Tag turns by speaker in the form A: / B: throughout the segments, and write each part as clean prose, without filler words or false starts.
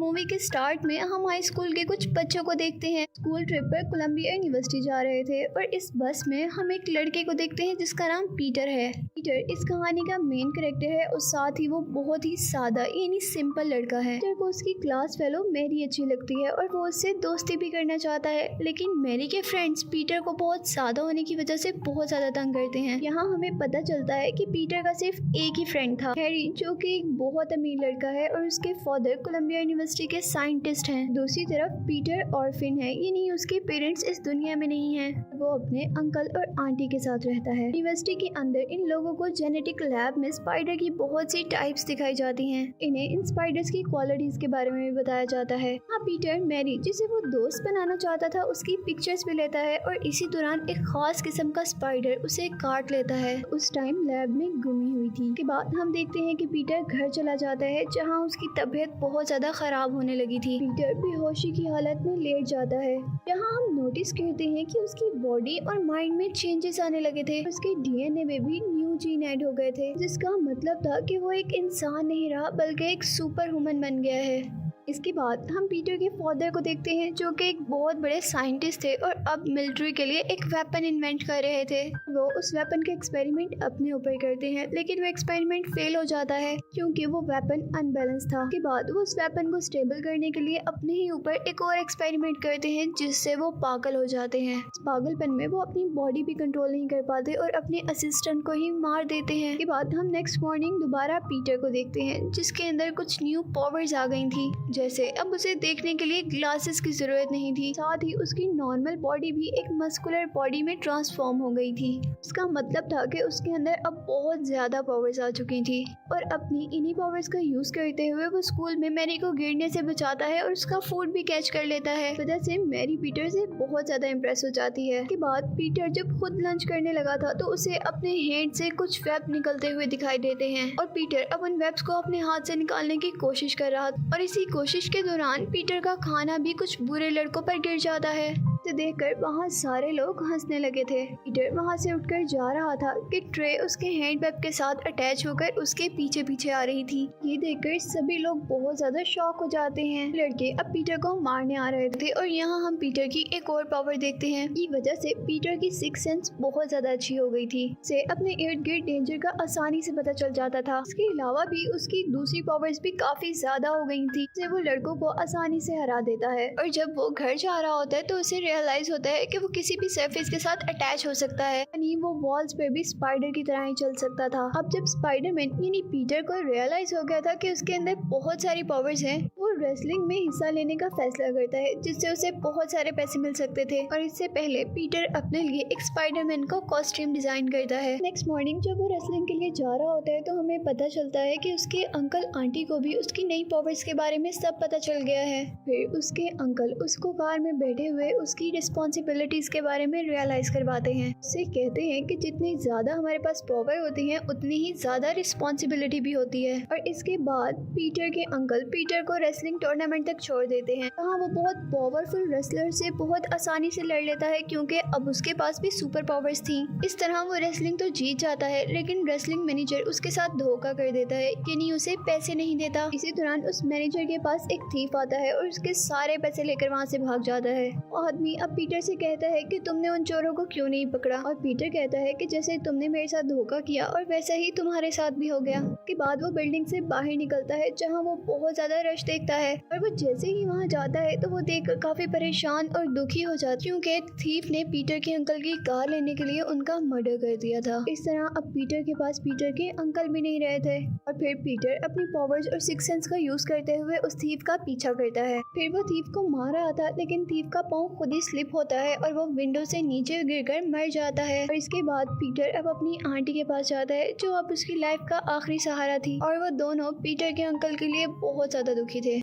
A: Movie के start में हम हाई स्कूल के कुछ बच्चों को देखते हैं। स्कूल ट्रिप पर कोलंबिया यूनिवर्सिटी जा रहे थे और इस बस में हम एक लड़के को देखते हैं जिसका नाम पीटर है। पीटर इस कहानी का मेन कैरेक्टर है और साथ ही वो बहुत ही सादा यानी सिंपल लड़का है। पीटर को उसकी क्लास फेलो मैरी अच्छी लगती है और वो उससे दोस्ती भी करना चाहता है, लेकिन मैरी के फ्रेंड्स पीटर को बहुत सादा होने की वजह से बहुत ज्यादा तंग करते हैं। यहाँ हमें पता चलता है कि पीटर का सिर्फ एक ही फ्रेंड था, हैरी, जो कि एक बहुत अमीर लड़का है और उसके फादर कोलंबिया यूनिवर्सिटी के साइंटिस्ट हैं। दूसरी तरफ पीटर ऑर्फिन है, यानी उसके पेरेंट्स इस दुनिया में नहीं हैं। वो अपने अंकल और आंटी के साथ रहता है। यूनिवर्सिटी के अंदर इन लोगों को जेनेटिक लैब में स्पाइडर की बहुत सी टाइप्स दिखाई जाती हैं। इन्हें इन स्पाइडर्स की क्वालिटीज के बारे में भी बताया जाता है। हाँ, पीटर मैरी, जिसे वो दोस्त बनाना चाहता था, उसकी पिक्चर्स भी लेता है और इसी दौरान एक खास किस्म का स्पाइडर उसे काट लेता है। उस टाइम लैब में गुमी हुई थी। के बाद हम देखते हैं कि पीटर घर चला जाता है जहाँ उसकी तबीयत बहुत ज्यादा खराब होने लगी थी। पीटर बेहोशी की हालत में लेट जाता है। यहाँ हम नोटिस करते हैं कि उसकी बॉडी और माइंड में चेंजेस आने लगे थे। उसके डीएनए में भी न्यू जीन ऐड हो गए थे, जिसका मतलब था कि वो एक इंसान नहीं रहा बल्कि एक सुपर ह्यूमन बन गया है। इसके बाद हम पीटर के फादर को देखते हैं, जो कि एक बहुत बड़े साइंटिस्ट थे और अब मिलिट्री के लिए एक वेपन इन्वेंट कर रहे थे। वो उस वेपन का एक्सपेरिमेंट अपने ऊपर करते हैं, लेकिन वो एक्सपेरिमेंट फेल हो जाता है क्योंकि वो वेपन अनबैलेंस था। के बाद वो उस वेपन को स्टेबल करने के लिए अपने ही ऊपर एक और एक्सपेरिमेंट करते हैं, जिससे वो पागल हो जाते हैं। इस पागलपन में वो अपनी बॉडी भी कंट्रोल नहीं कर पाते और अपने असिस्टेंट को ही मार देते हैं। के बाद हम नेक्स्ट मॉर्निंग दोबारा पीटर को देखते हैं, जिसके अंदर कुछ न्यू पावर्स आ गई थी। जैसे अब उसे देखने के लिए ग्लासेस की जरूरत नहीं थी, साथ ही उसकी नॉर्मल बॉडी भी एक मस्कुलर बॉडी में ट्रांसफॉर्म हो गई थी। इसका मतलब था कि उसके अंदर अब बहुत ज्यादा पावर्स आ चुकी थी और अपनी इन्हीं पावर्स का यूज करते हुए वो स्कूल में मैरी को गिरने से बचाता है और उसका फूड भी कैच कर लेता है। वजह से मैरी पीटर से बहुत ज्यादा इम्प्रेस हो जाती है। के बाद पीटर जब खुद लंच करने लगा था तो उसे अपने हैंड से कुछ वेब निकलते हुए दिखाई देते हैं और पीटर अब उन वेब्स को अपने हाथ से निकालने की कोशिश कर रहा था और इसी कोशिश के दौरान पीटर का खाना भी कुछ बुरे लड़कों पर गिर जाता है। इसे देखकर वहाँ सारे लोग हंसने लगे थे। पीटर वहाँ से उठकर जा रहा था कि ट्रे उसके हैंड बैग के साथ अटैच होकर उसके पीछे पीछे आ रही थी। ये देखकर सभी लोग बहुत ज्यादा शॉक हो जाते हैं। लड़के अब पीटर को मारने आ रहे थे और यहाँ हम पीटर की एक और पावर देखते हैं। इस वजह से पीटर की सिक्स सेंस बहुत ज्यादा अच्छी हो गई थी। उसे अपने इर्द गिर्द डेंजर का आसानी से पता चल जाता था। इसके अलावा भी उसकी दूसरी पावर्स भी काफी ज्यादा हो गई थी, जिससे वो लड़कों को आसानी से हरा देता है। और जब वो घर जा रहा होता है तो उसे रियलाइज होता है कि वो किसी भी सरफेस के साथ अटैच हो सकता है, यानी वो वॉल्स पे भी स्पाइडर की तरह ही चल सकता था। अब जब स्पाइडरमैन यानी पीटर को रियलाइज हो गया था कि उसके अंदर बहुत सारी पावर्स हैं, वो रेसलिंग में हिस्सा लेने का फैसला करता है, जिससे उसे बहुत सारे पैसे मिल सकते थे। और इससे पहले पीटर अपने लिए एक स्पाइडरमैन को कॉस्ट्यूम डिजाइन करता है। नेक्स्ट मॉर्निंग जब वो रेसलिंग के लिए जा रहा होता है तो हमें पता चलता है कि उसके अंकल आंटी को भी उसकी नई पावर्स के बारे में सब पता चल गया है। फिर उसके अंकल उसको कार में बैठे हुए उसकी रिस्पॉन्सिबिलिटीज के बारे में रियलाइज करवाते हैं। उससे कहते हैं कि जितनी ज्यादा हमारे पास पावर होती है उतनी ही ज्यादा रिस्पॉन्सिबिलिटी भी होती है। और इसके बाद पीटर के अंकल पीटर को रेसलिंग टूर्नामेंट तक छोड़ देते हैं। हाँ, वो बहुत पावरफुल रेसलर से बहुत आसानी से लड़ लेता है क्योंकि अब उसके पास भी सुपर पावर्स थी। इस तरह वो रेसलिंग तो जीत जाता है, लेकिन रेसलिंग मैनेजर उसके साथ धोखा कर देता है कि नहीं उसे पैसे नहीं देता। इसी दौरान उस मैनेजर के पास एक थीफ आता है और उसके सारे पैसे लेकर वहाँ से भाग जाता है। आदमी अब पीटर से कहता है कि तुमने उन चोरों को क्यों नहीं पकड़ा, और पीटर कहता है कि जैसे तुमने मेरे साथ धोखा किया और वैसा ही तुम्हारे साथ भी हो गया। के बाद वो बिल्डिंग से बाहर निकलता है जहाँ वो बहुत ज्यादा रश देखता है और वो जैसे ही वहाँ जाता है तो वो देखकर काफी परेशान और दुखी हो जाता है क्योंकि थीफ ने पीटर के अंकल की कार लेने के लिए उनका मर्डर कर दिया था। इस तरह अब पीटर के पास पीटर के अंकल भी नहीं रहे थे और फिर पीटर अपनी पावर्स और सिक्स सेंस का यूज करते हुए उस थीफ का पीछा करता है। फिर वो थीफ को मार रहा था, लेकिन थीफ का पाँव खुद ही स्लिप होता है और वो विंडो से नीचे गिरकर मर जाता है। और इसके बाद पीटर अब अपनी आंटी के पास जाता है, जो अब उसकी लाइफ का आखिरी सहारा थी, और वो दोनों पीटर के अंकल के लिए बहुत ज्यादा दुखी थे।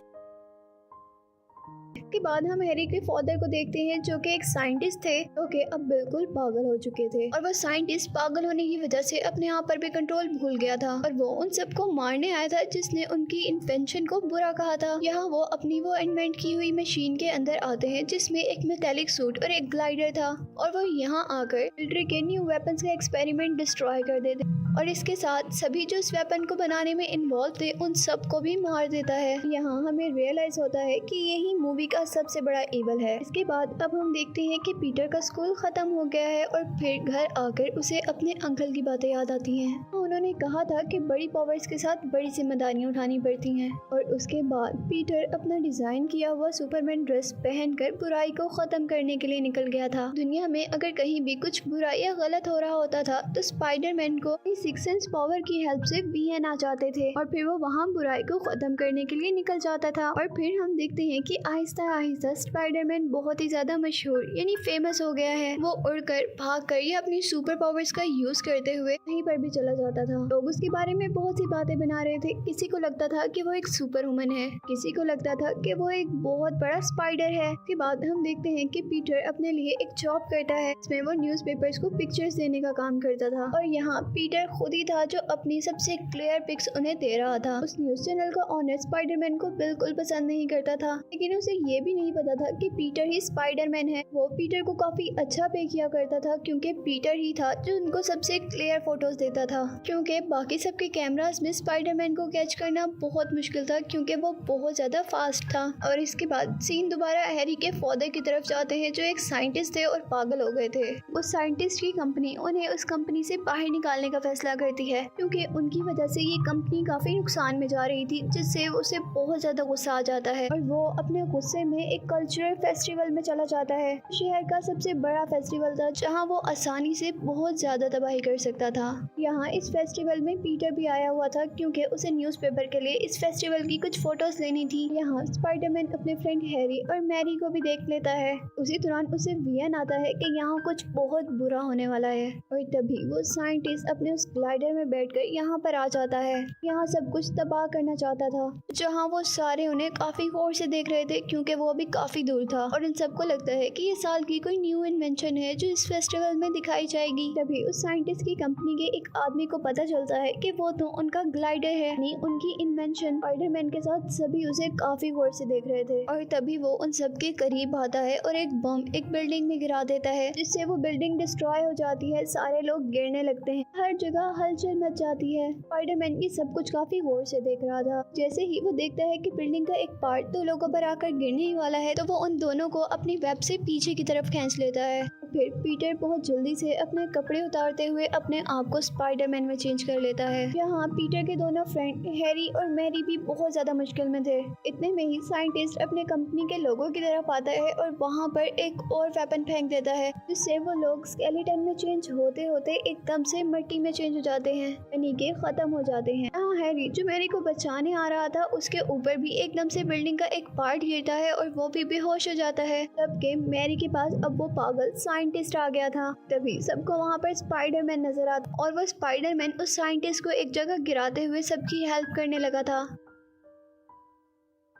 A: इसके बाद हम हैरी के फादर को देखते हैं जो कि एक साइंटिस्ट थे, जो कि अब बिल्कुल पागल हो चुके थे और वो साइंटिस्ट पागल होने की वजह से अपने आप पर भी कंट्रोल भूल गया था और वो उन सबको मारने आया था जिसने उनकी इन्वेंशन को बुरा कहा था। यहाँ वो अपनी वो इन्वेंट की हुई मशीन के अंदर आते हैं जिसमें एक मेटेलिक सूट और एक ग्लाइडर था और वो यहाँ आकर मिलिट्री के न्यू वेपन्स का एक्सपेरिमेंट डिस्ट्रॉय कर देते और इसके साथ सभी जो इस वेपन को बनाने में इन्वॉल्व थे उन सबको भी मार देता है। यहाँ हमें रियलाइज होता है कि यही मूवी का सबसे बड़ा इवल है। इसके बाद अब हम देखते हैं कि पीटर का स्कूल खत्म हो गया है और फिर घर आकर उसे अपने अंकल की बातें याद आती हैं। उन्होंने कहा था कि बड़ी पावर्स के साथ बड़ी जिम्मेदारियां उठानी पड़ती हैं और उसके बाद पीटर अपना डिजाइन किया हुआ सुपरमैन ड्रेस पहनकर बुराई को खत्म करने के लिए निकल गया था। दुनिया में अगर कहीं भी कुछ बुरा या गलत हो रहा होता था तो स्पाइडरमैन को सिक्स सेंस पावर की हेल्प से वीएन आ जाते थे और फिर वो वहाँ बुराई को खत्म करने के लिए निकल जाता था। और फिर हम देखते हैं कि आहिस्ता आहिस्ता स्पाइडरमैन बहुत ही ज्यादा मशहूर यानी फेमस हो गया है। वो उड़कर, भागकर या अपनी सुपर पावर्स का यूज करते हुए कहीं पर भी चला जाता था। लोग उसके बारे में बहुत सी बातें बना रहे थे। किसी को लगता था कि वो एक सुपर वुमन है, किसी को लगता था कि वो एक बहुत बड़ा स्पाइडर है। के बाद हम देखते हैं कि पीटर अपने लिए एक जॉब करता है जिसमें वो न्यूज़पेपर्स को पिक्चर्स देने का काम करता था और यहाँ पीटर खुद ही था जो अपनी सबसे क्लियर पिक्स उन्हें दे रहा था। उस न्यूज चैनल का ऑनर स्पाइडरमैन को बिल्कुल पसंद नहीं करता था, लेकिन उसे ये भी नहीं पता था कि पीटर ही स्पाइडरमैन है। वो पीटर को काफी अच्छा पे किया करता था क्योंकि पीटर ही था जो उनको सबसे क्लियर फोटोज देता था, क्योंकि बाकी सबके कैमरास में स्पाइडरमैन को कैच करना बहुत मुश्किल था क्योंकि वो बहुत ज्यादा फास्ट था। और इसके बाद सीन दोबारा हैरी के फादर की तरफ जाते हैं जो एक साइंटिस्ट थे और पागल हो गए थे। उस साइंटिस्ट की कंपनी उन्हें उस कंपनी से बाहर निकालने का फैसला करती है क्योंकि उनकी वजह से ये कंपनी काफी नुकसान में जा रही थी, जिससे उसे बहुत ज्यादा गुस्सा आ जाता है और वो अपने गुस्से में एक कल्चरल फेस्टिवल में चला जाता है। शहर का सबसे बड़ा फेस्टिवल था जहाँ वो आसानी से बहुत ज्यादा तबाही कर सकता था। यहाँ इस फेस्टिवल में पीटर भी आया हुआ था क्योंकि उसे न्यूज़पेपर के लिए इस फेस्टिवल की कुछ फोटोज लेनी थी। यहाँ स्पाइडरमैन अपने फ्रेंड हैरी और मैरी को भी देख लेता है। उसी दौरान उसे वीएन आता है कि यहाँ कुछ बहुत बुरा होने वाला है और तभी वो साइंटिस्ट अपने उस ग्लाइडर में बैठकर यहाँ पर आ जाता है। यहाँ सब कुछ तबाह करना चाहता था, जहाँ वो सारे उन्हें काफी गौर से देख रहे थे क्योंकि वो अभी काफी दूर था और इन सबको लगता है कि ये साल की कोई न्यू इन्वेंशन है जो इस फेस्टिवल में दिखाई जाएगी। तभी उस साइंटिस्ट की कंपनी के एक आदमी को पता चलता है कि वो तो उनका ग्लाइडर है, यानी उनकी इन्वेंशन। स्पाइडरमैन के साथ सभी उसे काफी गौर से देख रहे थे और तभी वो उन सबके करीब आता है और एक बम एक बिल्डिंग में गिरा देता है जिससे वो बिल्डिंग डिस्ट्रॉय हो जाती है। सारे लोग गिरने लगते हैं, हर जगह हलचल मच जाती है। स्पाइडरमैन ये सब कुछ काफी गौर से देख रहा था। जैसे ही वो देखता है कि बिल्डिंग का एक पार्ट दो लोगों पर आकर गिरने ही वाला है तो वो उन दोनों को अपनी वेब से पीछे की तरफ खींच लेता है। फिर पीटर बहुत जल्दी से अपने कपड़े उतारते हुए अपने आप को स्पाइडरमैन में चेंज कर लेता है। यहाँ पीटर के दोनों फ्रेंड हैरी और मैरी भी बहुत ज्यादा मुश्किल में थे। इतने में ही साइंटिस्ट अपने कंपनी के लोगों की तरफ आता है और वहाँ पर एक और वेपन फेंक देता है जिससे वो लोग स्केलेटन में चेंज होते होते एकदम से मिट्टी में चेंज हो जाते हैं, यानी कि खत्म हो जाते हैं। यहाँ हैरी जो मैरी को बचाने आ रहा था उसके ऊपर भी एकदम से बिल्डिंग का एक पार्ट गिरता है और वो भी बेहोश हो जाता है। जबकि मैरी के पास अब वो पागल साइंटिस्ट आ गया था। तभी सबको वहाँ पर स्पाइडरमैन नजर आता और वो स्पाइडरमैन उस साइंटिस्ट को एक जगह गिराते हुए सबकी हेल्प करने लगा था।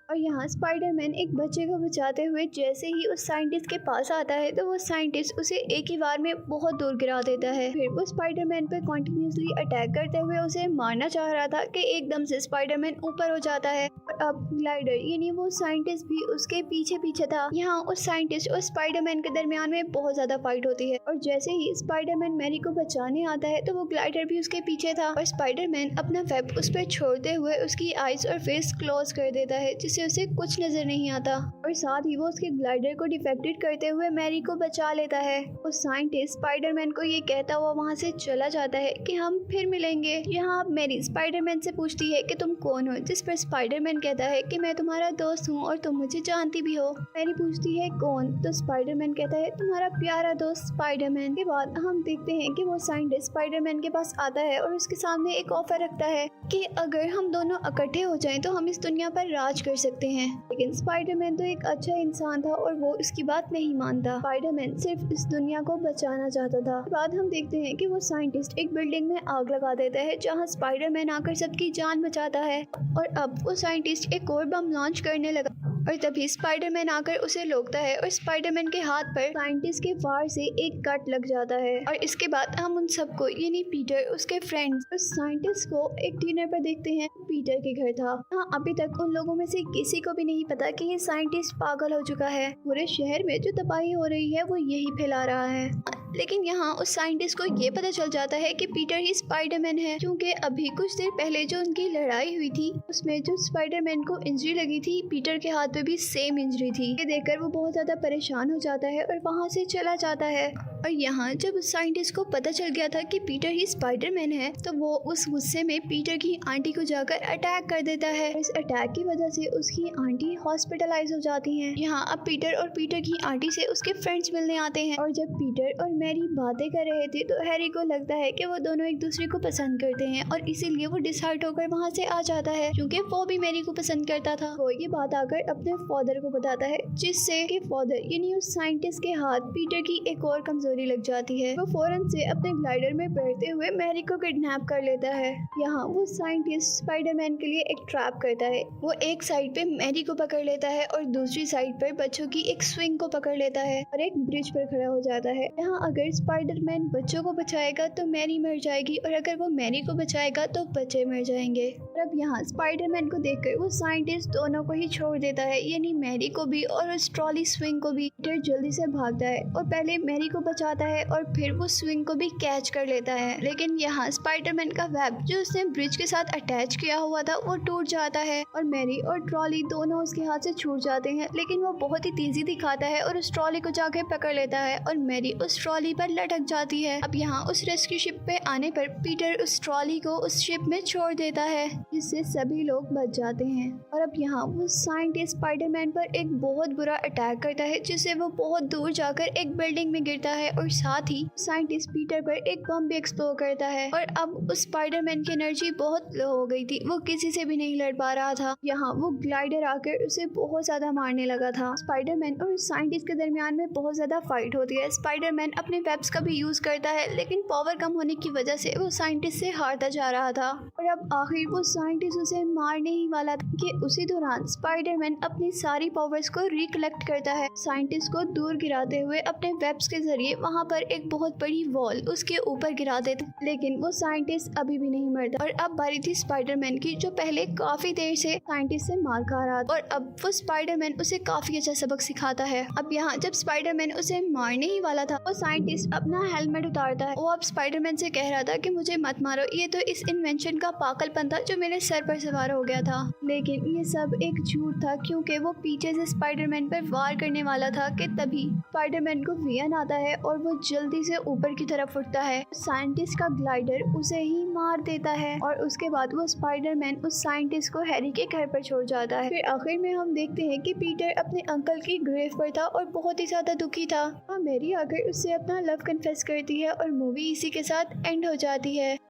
A: और यहाँ स्पाइडरमैन एक बच्चे को बचाते हुए जैसे ही उस साइंटिस्ट के पास आता है तो वो साइंटिस्ट उसे एक ही बार में बहुत दूर गिरा देता है। फिर वो स्पाइडरमैन पर कंटिन्यूसली अटैक करते हुए उसे मारना चाह रहा था कि एकदम से स्पाइडरमैन ऊपर हो जाता है और अब ग्लाइडर यानी वो साइंटिस्ट भी उसके पीछे पीछे था। यहाँ उस साइंटिस्ट और स्पाइडरमैन के दरमियान में बहुत ज्यादा फाइट होती है और जैसे ही स्पाइडरमैन मैरी को बचाने आता है तो वो ग्लाइडर भी उसके पीछे था और स्पाइडरमैन अपना वेब उस पर छोड़ते हुए उसकी आईज और फेस क्लोज कर देता है जिससे उसे कुछ नजर नहीं आता और साथ ही वो उसके ग्लाइडर को डिफेक्टेड करते हुए मैरी को बचा लेता है। उस साइंटिस्ट स्पाइडरमैन को ये कहता हुआ वहाँ से चला जाता है कि हम फिर मिलेंगे। यहाँ अब मैरी स्पाइडरमैन से पूछती है कि तुम कौन हो, जिस पर स्पाइडरमैन कहता है कि मैं तुम्हारा दोस्त हूँ और तुम मुझे जानती भी हो। मैरी पूछती है कौन, तो स्पाइडरमैन कहता है तुम्हारा प्यारा दोस्त स्पाइडरमैन। के बाद हम देखते हैं कि वो साइंटिस्ट स्पाइडरमैन के पास आता है और उसके सामने एक ऑफर रखता है कि अगर हम दोनों इकट्ठे हो जाएं तो हम इस दुनिया पर राज कर सकते हैं। लेकिन स्पाइडरमैन तो एक अच्छा इंसान था और वो इसकी बात नहीं मानता। स्पाइडरमैन सिर्फ इस दुनिया को बचाना चाहता था। बाद हम देखते हैं कि वो साइंटिस्ट एक बिल्डिंग में आग लगा देता है जहां स्पाइडरमैन आकर सबकी जान बचाता है और अब वो साइंटिस्ट एक और बम लॉन्च करने लगा और तभी स्पाइडरमैन आकर उसे रोकता है और स्पाइडरमैन के हाथ पर साइंटिस्ट के वार से एक कट लग जाता है। और इसके बाद हम उन सबको यानी पीटर, उसके फ्रेंड्स और साइंटिस्ट को एक डिनर पर देखते हैं। पीटर के घर था। हाँ, अभी तक उन लोगों में से किसी को भी नहीं पता कि ये साइंटिस्ट पागल हो चुका है। पूरे शहर में जो तबाही हो रही है वो यही फैला रहा है। लेकिन यहाँ उस साइंटिस्ट को ये पता चल जाता है कि पीटर ही स्पाइडरमैन है, क्योंकि अभी कुछ देर पहले जो उनकी लड़ाई हुई थी उसमें जो स्पाइडरमैन को इंजरी लगी थी, पीटर के हाथ पे भी सेम इंजरी थी। ये देखकर वो बहुत ज्यादा परेशान हो जाता है और वहाँ से चला जाता है। और यहाँ जब उस साइंटिस्ट को पता चल गया था कि पीटर ही स्पाइडरमैन है, तो वो उस गुस्से में पीटर की आंटी को जाकर अटैक कर देता है। इस अटैक की वजह से उसकी आंटी हॉस्पिटलाइज हो जाती हैं। यहाँ अब पीटर और पीटर की आंटी से उसके फ्रेंड्स मिलने आते हैं। और जब पीटर और मैरी बातें कर रहे थे तो हैरी को लगता है कि वो दोनों एक दूसरे को पसंद करते हैं और इसीलिए वो डिसहार्ट होकर वहाँ से आ जाता है, क्योंकि वो भी मैरी को पसंद करता था। वो ये बात आकर अपने फादर को बताता है, जिससे कि फादर यानी उस साइंटिस्ट के हाथ पीटर की एक और कमजोरी लग जाती है। वो फौरन से अपने ग्लाइडर में बैठते हुए मैरी को किडनैप कर लेता है। यहाँ वो साइंटिस्ट स्पाइडरमैन के लिए एक ट्रैप करता है। वो एक साइड पे मैरी को पकड़ लेता है और दूसरी साइड पर बच्चों की एक स्विंग को पकड़ लेता है और एक ब्रिज पर खड़ा हो जाता है। यहाँ अगर स्पाइडरमैन बच्चों को बचाएगा तो मैरी मर जाएगी और अगर वो मैरी को बचाएगा तो बच्चे मर जाएंगे। और अब यहाँ स्पाइडरमैन को देखकर वो साइंटिस्ट दोनों को ही छोड़ देता है, यानी मैरी को भी और उस ट्रॉली स्विंग को भी। पीटर जल्दी से भागता है और पहले मैरी को बचाता है और फिर वो स्विंग को भी कैच कर लेता है। लेकिन यहाँ स्पाइडरमैन का वेब जो उसने ब्रिज के साथ अटैच किया हुआ था वो टूट जाता है और मैरी और ट्रॉली दोनों उसके हाथ से छूट जाते हैं। लेकिन वो बहुत ही तेजी दिखाता है और उस ट्रॉली को जाके पकड़ लेता है और मैरी उस ट्रॉली पर लटक जाती है। अब यहाँ उस रेस्क्यू शिप पे आने पर पीटर उस ट्रॉली को उस शिप में छोड़ देता है, जिससे सभी लोग बच जाते हैं। और अब यहाँ वो साइंटिस्ट स्पाइडरमैन पर एक बहुत बुरा अटैक करता है, जिससे वो बहुत दूर जाकर एक बिल्डिंग में गिरता है और साथ ही साइंटिस्ट पीटर पर एक बम भी एक्सप्लोड करता है। और अब उस स्पाइडरमैन की एनर्जी बहुत लो हो गई थी, वो किसी से भी नहीं लड़ पा रहा था। यहाँ वो ग्लाइडर आकर उसे बहुत ज्यादा मारने लगा था। स्पाइडरमैन और साइंटिस्ट के दरमियान में बहुत ज्यादा फाइट होती है। स्पाइडरमैन अपने वेब्स का भी यूज करता है, लेकिन पावर कम होने की वजह से वो साइंटिस्ट से हारता जा रहा था। और अब आखिर वो साइंटिस्ट उसे मारने ही वाला था कि उसी दौरान स्पाइडरमैन अपनी सारी पावर्स को रिकलेक्ट करता है, साइंटिस्ट को दूर गिराते हुए अपने वेब्स के जरिए वहाँ पर एक बहुत बड़ी वॉल उसके ऊपर गिरा देता। लेकिन वो साइंटिस्ट अभी भी नहीं मरता। और अब बारी थी स्पाइडरमैन की, जो पहले काफी देर से साइंटिस्ट से मार खा रहा था और अब वो स्पाइडरमैन उसे काफी अच्छा सबक सिखाता है। अब यहाँ जब स्पाइडरमैन उसे मारने ही वाला था, वो साइंटिस्ट अपना हेलमेट उतारता है। वो अब स्पाइडरमैन से कह रहा था कि मुझे मत मारो, ये तो इस इन्वेंशन का पागलपन था जो मेरे सर पर सवार हो गया था। लेकिन ये सब एक झूठ था, क्योंकि वो पीछे से स्पाइडरमैन पर वार करने वाला था कि तभी स्पाइडरमैन को वियन आता है और वो जल्दी से ऊपर की तरफ उठता है। साइंटिस्ट का ग्लाइडर उसे ही मार देता है और उसके बाद वो स्पाइडरमैन उस साइंटिस्ट को हैरी के घर पर छोड़ जाता है। फिर आखिर में हम देखते हैं कि पीटर अपने अंकल की ग्रेव पर था और बहुत ही ज्यादा दुखी था। मैरी आकर उससे अपना लव कन्फेस करती है और मूवी इसी के साथ एंड हो जाती है।